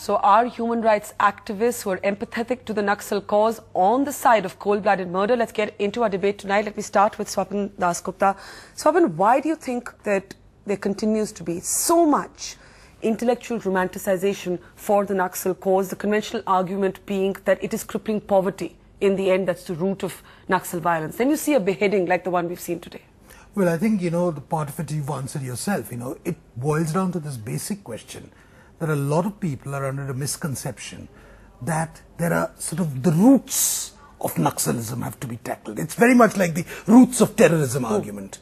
So are human rights activists who are empathetic to the Naxal cause on the side of cold-blooded murder? Let's get into our debate tonight. Let me start with Swapan Dasgupta. Swapan, why do you think that there continues to be so much intellectual romanticization for the Naxal cause, the conventional argument being that it is crippling poverty? In the end, that's the root of Naxal violence. Then you see a beheading like the one we've seen today. Well, I think, the part of it you've answered yourself. It boils down to this basic question that a lot of people are under a misconception that there are sort of the roots of Naxalism have to be tackled. It's very much like the roots of terrorism argument.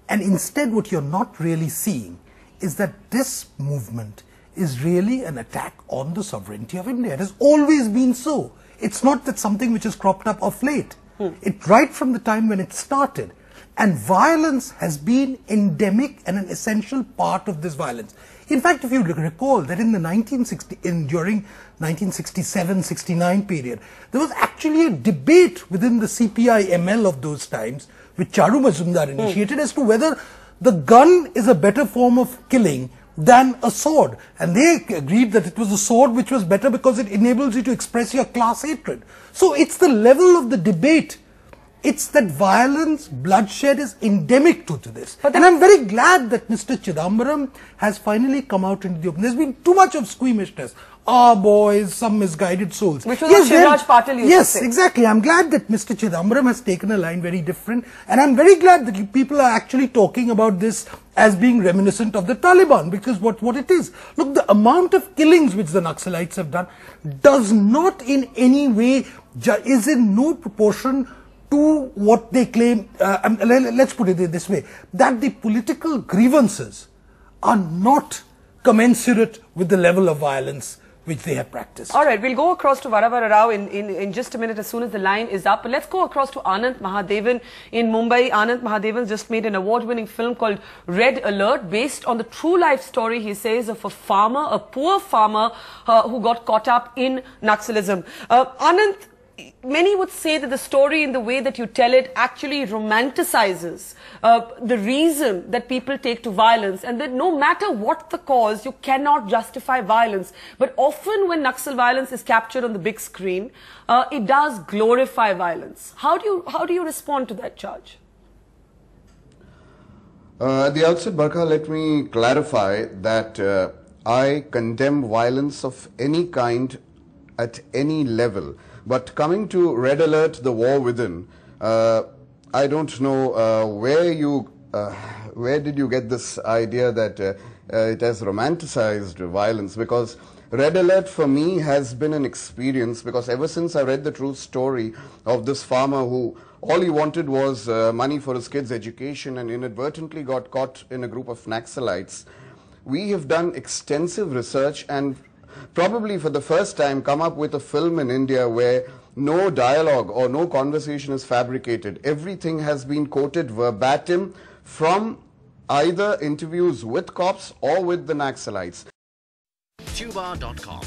And instead, what you're not really seeing is that this movement is really an attack on the sovereignty of India. It has always been so. It's not that something which has cropped up of late. It right from the time when it started. And violence has been endemic and an essential part of this violence. In fact, if you recall that in the during 1967-69 period, there was actually a debate within the CPI-ML of those times, which Charu Majumdar initiated, as to whether the gun is a better form of killing than a sword. And they agreed that it was a sword which was better because it enables you to express your class hatred. So it's the level of the debate. It's that violence, bloodshed is endemic to this. And I'm very glad that Mr. Chidambaram has finally come out into the open. There's been too much of squeamishness. Ah, boys, some misguided souls. Which was what Shivraj Patil used to say. Yes, exactly. I'm glad that Mr. Chidambaram has taken a line very different. And I'm very glad that you people are actually talking about this as being reminiscent of the Taliban. Because what it is. Look, the amount of killings which the Naxalites have done does not in any way, is in no proportion to what they claim, let's put it this way, that the political grievances are not commensurate with the level of violence which they have practiced. All right, we'll go across to Varavara Rao in just a minute as soon as the line is up. But let's go across to Anand Mahadevan in Mumbai. Anand Mahadevan just made an award-winning film called Red Alert, based on the true life story, he says, of a farmer, a poor farmer who got caught up in Naxalism. Anand, many would say that the story, in the way that you tell it, actually romanticizes the reason that people take to violence, and that no matter what the cause, you cannot justify violence. But often when Naxal violence is captured on the big screen, it does glorify violence. How do you respond to that charge? At the outset, Barkha, let me clarify that I condemn violence of any kind at any level. But coming to Red Alert, The War Within, I don't know where did you get this idea that it has romanticized violence, because Red Alert for me has been an experience, because ever since I read the true story of this farmer who all he wanted was money for his kids' education and inadvertently got caught in a group of Naxalites, we have done extensive research and probably for the first time come up with a film in India where no dialogue or no conversation is fabricated. Everything has been quoted verbatim from either interviews with cops or with the Naxalites. Tuba.com